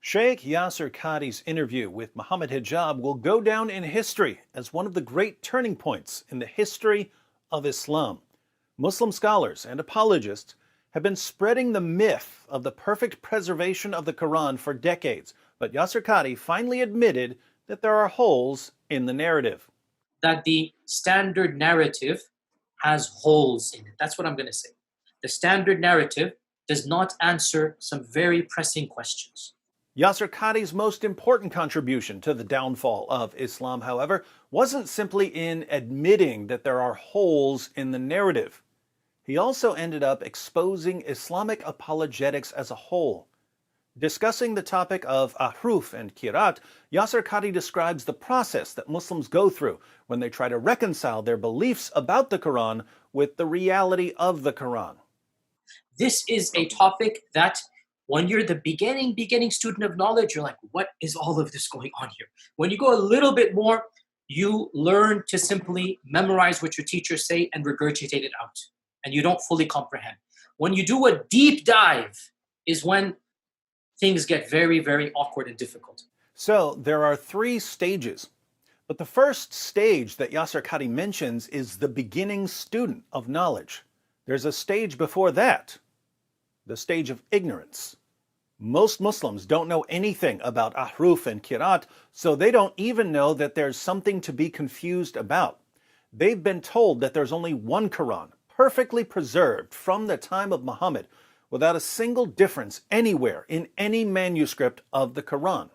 Sheikh Yasir Qadhi's interview with Muhammad Hijab will go down in history as one of the great turning points in the history of Islam. Muslim scholars and apologists have been spreading the myth of the perfect preservation of the Quran for decades, but Yasir Qadhi finally admitted that there are holes in the narrative. That the standard narrative has holes in it. That's what I'm going to say. The standard narrative does not answer some very pressing questions. Yasir Qadhi's most important contribution to the downfall of Islam, however, wasn't simply in admitting that there are holes in the narrative. He also ended up exposing Islamic apologetics as a whole. Discussing the topic of ahruf and kirat, Yasir Qadhi describes the process that Muslims go through when they try to reconcile their beliefs about the Quran with the reality of the Quran. This is a topic that when you're the beginning student of knowledge, you're like, what is all of this going on here? When you go a little bit more, you learn to simply memorize what your teachers say and regurgitate it out, and you don't fully comprehend. When you do a deep dive is when things get very, very awkward and difficult. So there are three stages. But the first stage that Yasir Qadhi mentions is the beginning student of knowledge. There's a stage before that, the stage of ignorance. Most Muslims don't know anything about ahruf and kirat, so they don't even know that there's something to be confused about. They've been told that there's only one Quran, perfectly preserved from the time of Muhammad, without a single difference anywhere in any manuscript of the Quran.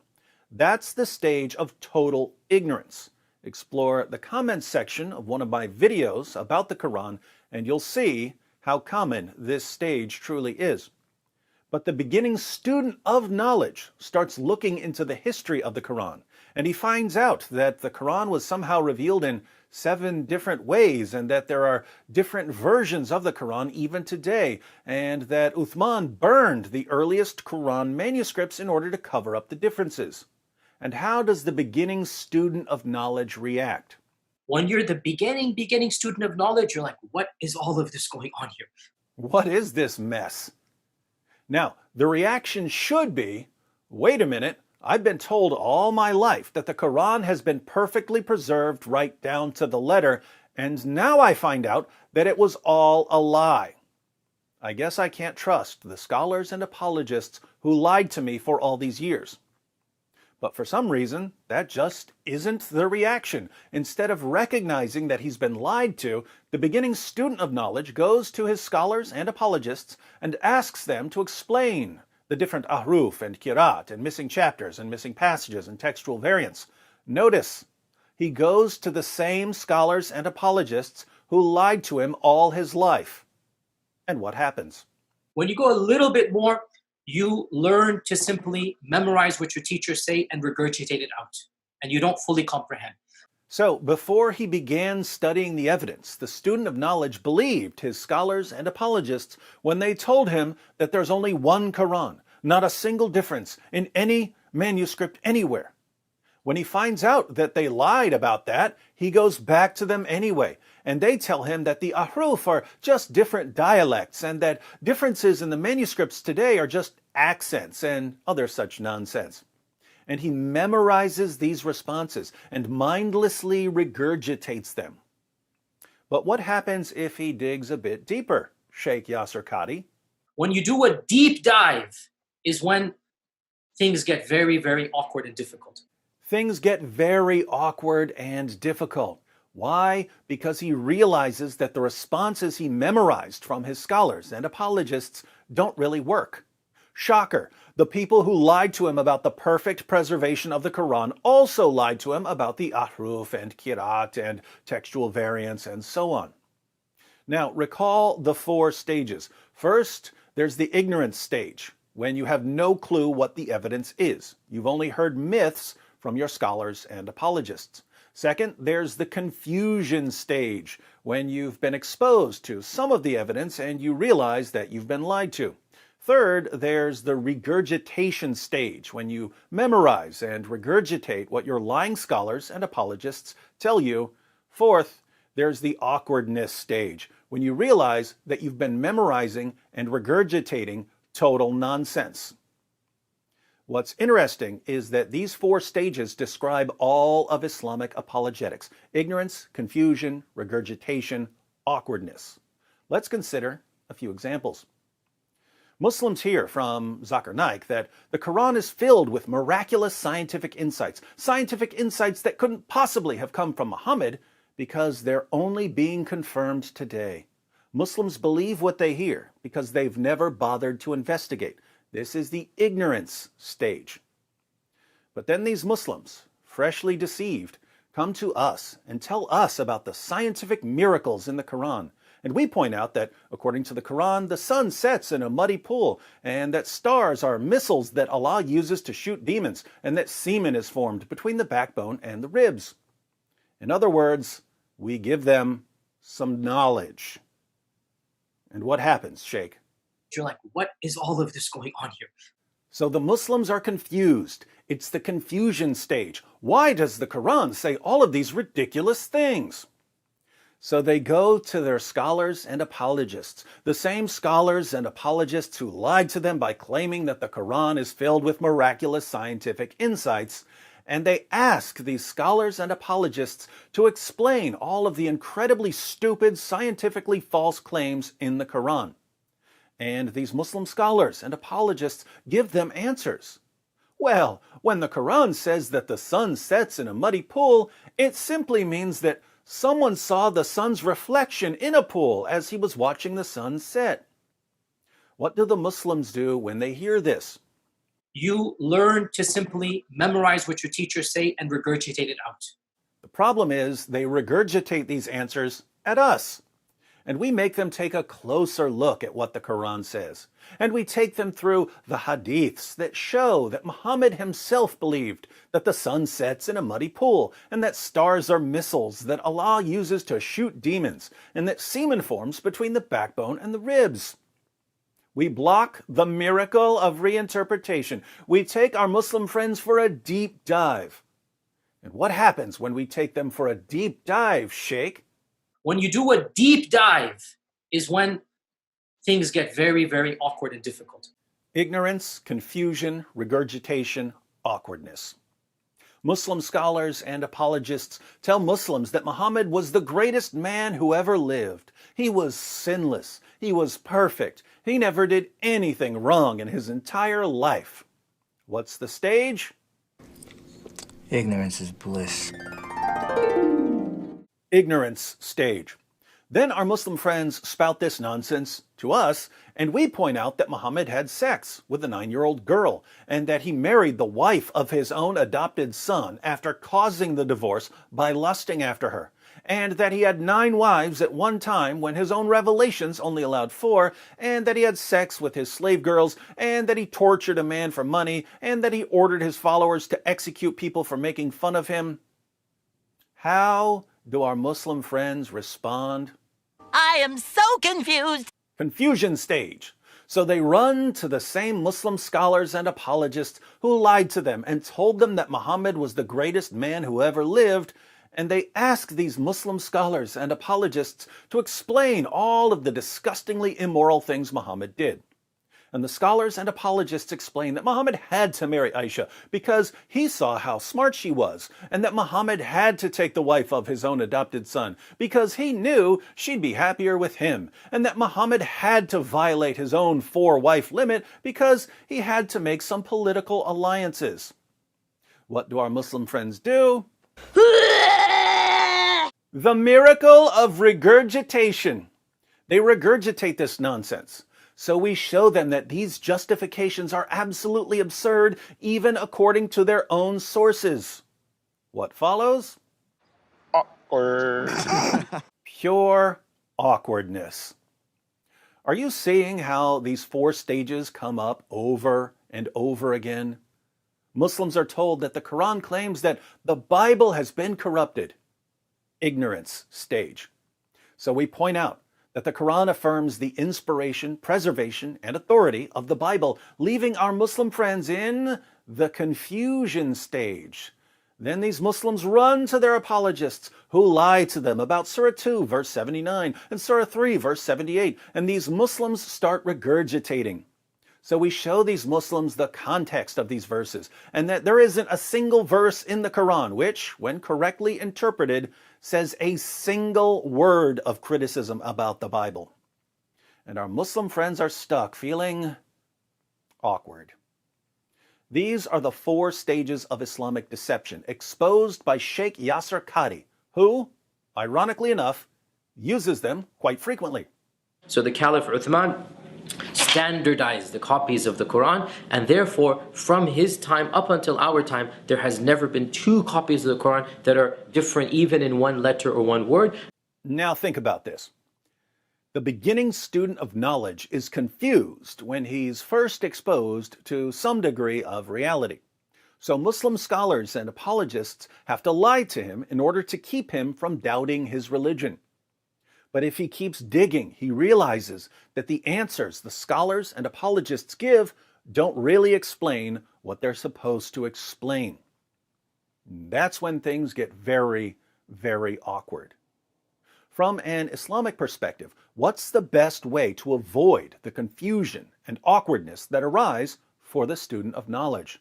That's the stage of total ignorance. Explore the comments section of one of my videos about the Quran, and you'll see how common this stage truly is. But the beginning student of knowledge starts looking into the history of the Quran, and he finds out that the Quran was somehow revealed in 7 different ways, and that there are different versions of the Quran even today, and that Uthman burned the earliest Quran manuscripts in order to cover up the differences. And how does the beginning student of knowledge react? When you're the beginning student of knowledge, you're like, what is all of this going on here? What is this mess? Now, the reaction should be, wait a minute, I've been told all my life that the Quran has been perfectly preserved right down to the letter, and now I find out that it was all a lie. I guess I can't trust the scholars and apologists who lied to me for all these years. But for some reason, that just isn't the reaction. Instead of recognizing that he's been lied to, the beginning student of knowledge goes to his scholars and apologists and asks them to explain the different ahruf and kirat and missing chapters and missing passages and textual variants. Notice, he goes to the same scholars and apologists who lied to him all his life. And what happens? When you go a little bit more, you learn to simply memorize what your teachers say and regurgitate it out, and you don't fully comprehend. So, before he began studying the evidence, the student of knowledge believed his scholars and apologists when they told him that there's only one Quran, not a single difference in any manuscript anywhere. When he finds out that they lied about that, he goes back to them anyway, and they tell him that the ahruf are just different dialects and that differences in the manuscripts today are just accents and other such nonsense. And he memorizes these responses and mindlessly regurgitates them. But what happens if he digs a bit deeper, Sheikh Yasir Qadhi? When you do a deep dive is when things get very, very awkward and difficult. Things get very awkward and difficult. Why? Because he realizes that the responses he memorized from his scholars and apologists don't really work. Shocker, the people who lied to him about the perfect preservation of the Quran also lied to him about the ahruf and kirat and textual variants and so on. Now, recall the 4 stages. First, there's the ignorance stage, when you have no clue what the evidence is. You've only heard myths from your scholars and apologists. Second, there's the confusion stage, when you've been exposed to some of the evidence and you realize that you've been lied to. Third, there's the regurgitation stage, when you memorize and regurgitate what your lying scholars and apologists tell you. Fourth, there's the awkwardness stage, when you realize that you've been memorizing and regurgitating total nonsense. What's interesting is that these 4 stages describe all of Islamic apologetics: ignorance, confusion, regurgitation, awkwardness. Let's consider a few examples. Muslims hear from Zakir Naik that the Quran is filled with miraculous scientific insights that couldn't possibly have come from Muhammad because they're only being confirmed today. Muslims believe what they hear because they've never bothered to investigate. This is the ignorance stage. But then these Muslims, freshly deceived, come to us and tell us about the scientific miracles in the Quran. And we point out that, according to the Quran, the sun sets in a muddy pool, and that stars are missiles that Allah uses to shoot demons, and that semen is formed between the backbone and the ribs. In other words, we give them some knowledge. And what happens, Sheikh? You're like, what is all of this going on here? So the Muslims are confused. It's the confusion stage. Why does the Quran say all of these ridiculous things? So they go to their scholars and apologists, the same scholars and apologists who lied to them by claiming that the Quran is filled with miraculous scientific insights, and they ask these scholars and apologists to explain all of the incredibly stupid, scientifically false claims in the Quran. And these Muslim scholars and apologists give them answers. Well, when the Quran says that the sun sets in a muddy pool, it simply means that someone saw the sun's reflection in a pool as he was watching the sun set. What do the Muslims do when they hear this? You learn to simply memorize what your teachers say and regurgitate it out. The problem is they regurgitate these answers at us. And we make them take a closer look at what the Quran says. And we take them through the hadiths that show that Muhammad himself believed that the sun sets in a muddy pool, and that stars are missiles that Allah uses to shoot demons, and that semen forms between the backbone and the ribs. We block the miracle of reinterpretation. We take our Muslim friends for a deep dive. And what happens when we take them for a deep dive, Sheikh? When you do a deep dive is when things get very, very awkward and difficult. Ignorance, confusion, regurgitation, awkwardness. Muslim scholars and apologists tell Muslims that Muhammad was the greatest man who ever lived. He was sinless. He was perfect. He never did anything wrong in his entire life. What's the stage? Ignorance is bliss. Ignorance stage. Then our Muslim friends spout this nonsense to us, and we point out that Muhammad had sex with a 9-year-old girl, and that he married the wife of his own adopted son after causing the divorce by lusting after her, and that he had 9 wives at one time when his own revelations only allowed 4, and that he had sex with his slave girls, and that he tortured a man for money, and that he ordered his followers to execute people for making fun of him. How do our Muslim friends respond? I am so confused. Confusion stage. So they run to the same Muslim scholars and apologists who lied to them and told them that Muhammad was the greatest man who ever lived, and they ask these Muslim scholars and apologists to explain all of the disgustingly immoral things Muhammad did. And the scholars and apologists explain that Muhammad had to marry Aisha because he saw how smart she was, and that Muhammad had to take the wife of his own adopted son because he knew she'd be happier with him, and that Muhammad had to violate his own 4-wife limit because he had to make some political alliances. What do our Muslim friends do? The miracle of regurgitation. They regurgitate this nonsense. So we show them that these justifications are absolutely absurd, even according to their own sources. What follows? Awkward. Pure awkwardness. Are you seeing how these 4 stages come up over and over again? Muslims are told that the Quran claims that the Bible has been corrupted. Ignorance stage. So we point out that the Quran affirms the inspiration, preservation, and authority of the Bible, leaving our Muslim friends in the confusion stage. Then these Muslims run to their apologists who lie to them about Surah 2, verse 79, and Surah 3, verse 78, and these Muslims start regurgitating. So we show these Muslims the context of these verses, and that there isn't a single verse in the Quran which, when correctly interpreted, says a single word of criticism about the Bible. And our Muslim friends are stuck feeling awkward. These are the 4 stages of Islamic deception exposed by Sheikh Yasir Qadhi, who, ironically enough, uses them quite frequently. So the Caliph Uthman standardized the copies of the Quran, and therefore from his time up until our time there has never been 2 copies of the Quran that are different even in one letter or one word. Now think about this. The beginning student of knowledge is confused when he's first exposed to some degree of reality. So Muslim scholars and apologists have to lie to him in order to keep him from doubting his religion. But if he keeps digging, he realizes that the answers the scholars and apologists give don't really explain what they're supposed to explain. That's when things get very, very awkward. From an Islamic perspective, what's the best way to avoid the confusion and awkwardness that arise for the student of knowledge?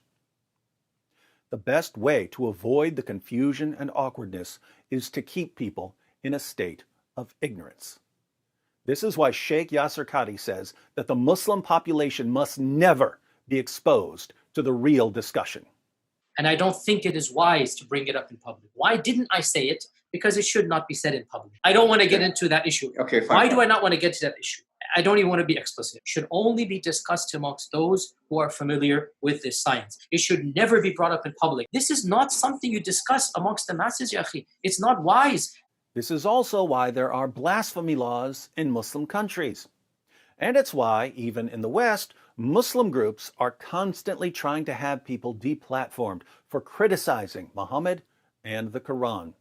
The best way to avoid the confusion and awkwardness is to keep people in a state of ignorance. This is why Sheikh Yasir Qadhi says that the Muslim population must never be exposed to the real discussion. And I don't think it is wise to bring it up in public. Why didn't I say it? Because it should not be said in public. I don't want to get into that issue. Okay, fine. Why do I not want to get to that issue? I don't even want to be explicit. It should only be discussed amongst those who are familiar with this science. It should never be brought up in public. This is not something you discuss amongst the masses, ya akhi. It's not wise. This is also why there are blasphemy laws in Muslim countries. And it's why, even in the West, Muslim groups are constantly trying to have people deplatformed for criticizing Muhammad and the Quran.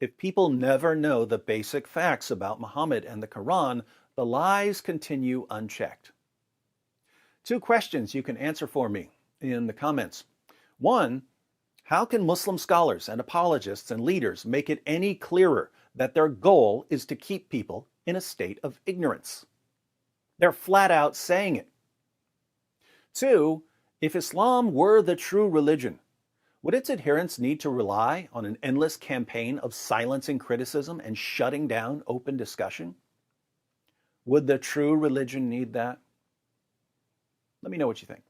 If people never know the basic facts about Muhammad and the Quran, the lies continue unchecked. 2 questions you can answer for me in the comments. 1, how can Muslim scholars and apologists and leaders make it any clearer that their goal is to keep people in a state of ignorance? They're flat out saying it. 2, if Islam were the true religion, would its adherents need to rely on an endless campaign of silencing criticism and shutting down open discussion? Would the true religion need that? Let me know what you think.